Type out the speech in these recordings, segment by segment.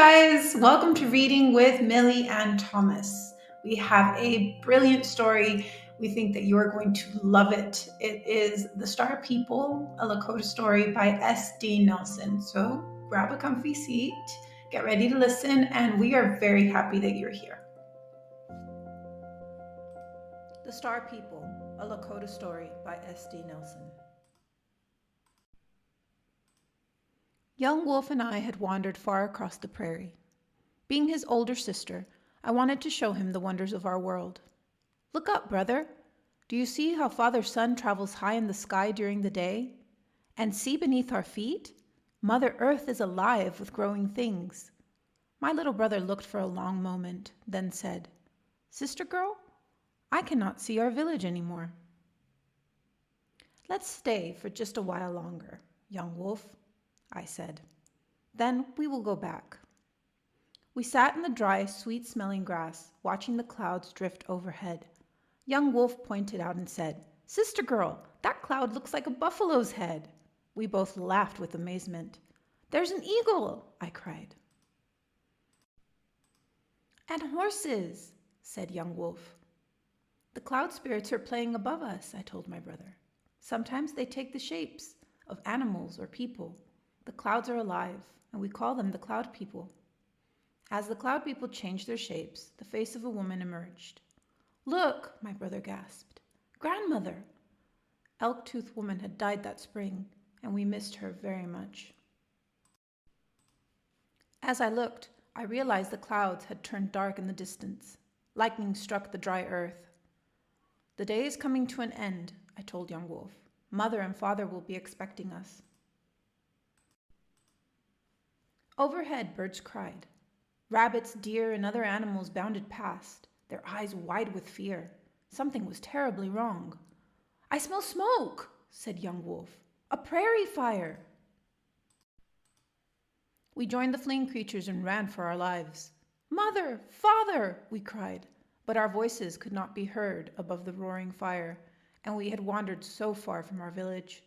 guys, welcome to Reading with Mili and Thomas. We have a brilliant story. We think that you are going to love it. It is The Star People, a Lakota Story by S.D. Nelson. So grab a comfy seat, get ready to listen, and we are very happy that you're here. The Star People, a Lakota Story by S.D. Nelson. Young Wolf and I had wandered far across the prairie. Being his older sister, I wanted to show him the wonders of our world. Look up, brother. Do you see how Father Sun travels high in the sky during the day? And see beneath our feet? Mother Earth is alive with growing things. My little brother looked for a long moment, then said, Sister girl, I cannot see our village anymore. Let's stay for just a while longer, young wolf, I said. Then we will go back. We sat in the dry, sweet-smelling grass, watching the clouds drift overhead. Young Wolf pointed out and said, Sister girl, that cloud looks like a buffalo's head. We both laughed with amazement. There's an eagle, I cried. And horses, said Young Wolf. The cloud spirits are playing above us, I told my brother. Sometimes they take the shapes of animals or people. The clouds are alive, and we call them the cloud people. As the cloud people changed their shapes, the face of a woman emerged. Look, my brother gasped. Grandmother! Elk-Tooth Woman had died that spring, and we missed her very much. As I looked, I realized the clouds had turned dark in the distance. Lightning struck the dry earth. The day is coming to an end, I told Young Wolf. Mother and father will be expecting us. Overhead, birds cried. Rabbits, deer, and other animals bounded past, their eyes wide with fear. Something was terribly wrong. I smell smoke, said Young Wolf. A prairie fire. We joined the fleeing creatures and ran for our lives. Mother, father, we cried, but our voices could not be heard above the roaring fire, and we had wandered so far from our village.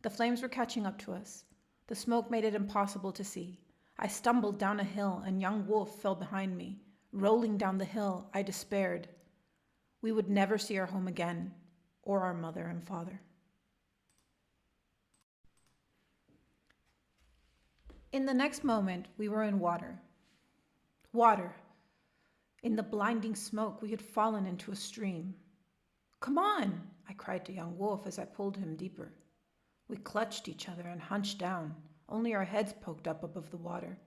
The flames were catching up to us. The smoke made it impossible to see. I stumbled down a hill, and Young Wolf fell behind me. Rolling down the hill, I despaired. We would never see our home again, or our mother and father. In the next moment, we were in water. Water. In the blinding smoke, we had fallen into a stream. Come on, I cried to Young Wolf as I pulled him deeper. We clutched each other and hunched down. Only our heads poked up above the water.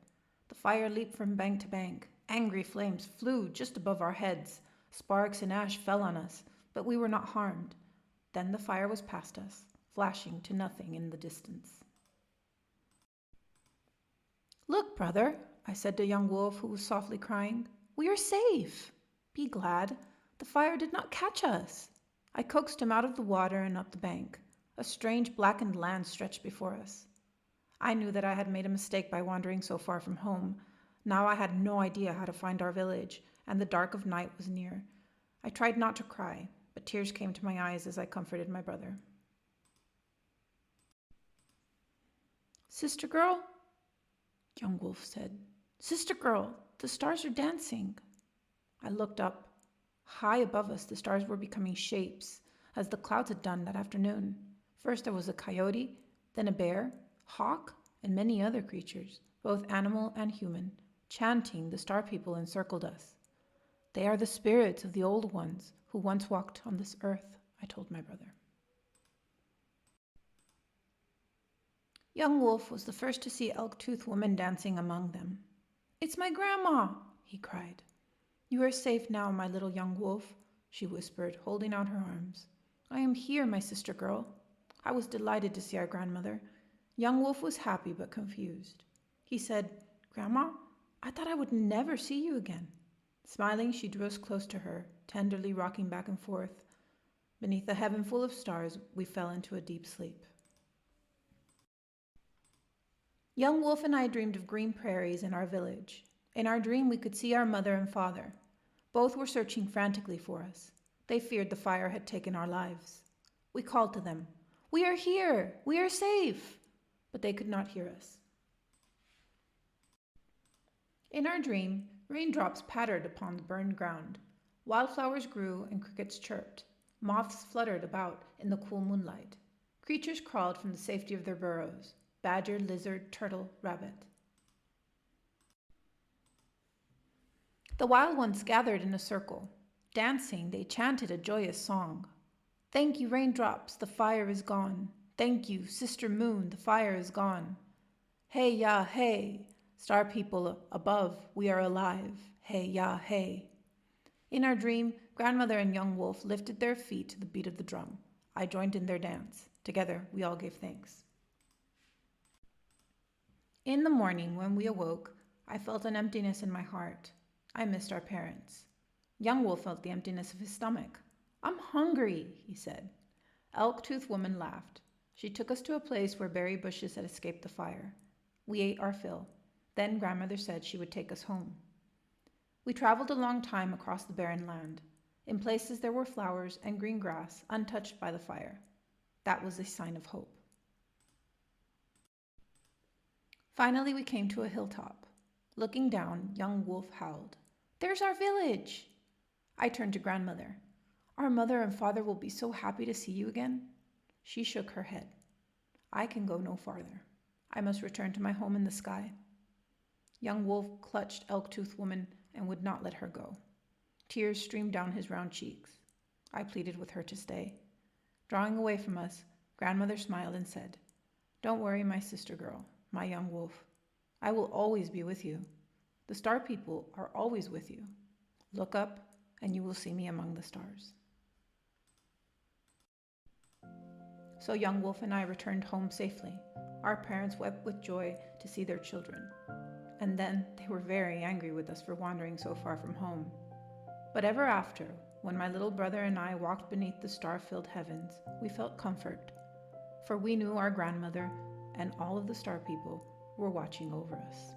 The fire leaped from bank to bank. Angry flames flew just above our heads. Sparks and ash fell on us, but we were not harmed. Then the fire was past us, flashing to nothing in the distance. Look, brother, I said to Young Wolf, who was softly crying. We are safe. Be glad. The fire did not catch us. I coaxed him out of the water and up the bank. A strange blackened land stretched before us. I knew that I had made a mistake by wandering so far from home. Now I had no idea how to find our village, and the dark of night was near. I tried not to cry, but tears came to my eyes as I comforted my brother. Sister girl, Young Wolf said. Sister girl, the stars are dancing. I looked up. High above us, the stars were becoming shapes, as the clouds had done that afternoon. First there was a coyote, then a bear, hawk, and many other creatures, both animal and human. Chanting, the star people encircled us. They are the spirits of the old ones who once walked on this earth, I told my brother. Young Wolf was the first to see Elk-Tooth Woman dancing among them. It's my grandma, he cried. You are safe now, my little Young Wolf, she whispered, holding out her arms. I am here, my sister girl. I was delighted to see our grandmother. Young Wolf was happy but confused. He said, Grandma, I thought I would never see you again. Smiling, she drew us close to her, tenderly rocking back and forth. Beneath a heaven full of stars, we fell into a deep sleep. Young Wolf and I dreamed of green prairies in our village. In our dream, we could see our mother and father. Both were searching frantically for us. They feared the fire had taken our lives. We called to them, We are here! We are safe! But they could not hear us. In our dream, raindrops pattered upon the burned ground. Wildflowers grew and crickets chirped. Moths fluttered about in the cool moonlight. Creatures crawled from the safety of their burrows: badger, lizard, turtle, rabbit. The wild ones gathered in a circle. Dancing, they chanted a joyous song. Thank you, raindrops, the fire is gone. Thank you, sister moon, the fire is gone. Hey, ya, hey, star people above, we are alive. Hey, ya, hey. In our dream, grandmother and young wolf lifted their feet to the beat of the drum. I joined in their dance. Together, we all gave thanks. In the morning, when we awoke, I felt an emptiness in my heart. I missed our parents. Young wolf felt the emptiness of his stomach. I'm hungry, he said. Elk-toothed woman laughed. She took us to a place where berry bushes had escaped the fire. We ate our fill. Then grandmother said she would take us home. We traveled a long time across the barren land. In places there were flowers and green grass untouched by the fire. That was a sign of hope. Finally, we came to a hilltop. Looking down, young wolf howled. There's our village! I turned to grandmother. Our mother and father will be so happy to see you again. She shook her head. I can go no farther. I must return to my home in the sky. Young wolf clutched Elk-toothed woman and would not let her go. Tears streamed down his round cheeks. I pleaded with her to stay. Drawing away from us, grandmother smiled and said, Don't worry, my sister girl, my young wolf. I will always be with you. The star people are always with you. Look up, and you will see me among the stars. So young wolf and I returned home safely. Our parents wept with joy to see their children. And then they were very angry with us for wandering so far from home. But ever after, when my little brother and I walked beneath the star-filled heavens, we felt comfort, for we knew our grandmother and all of the star people were watching over us.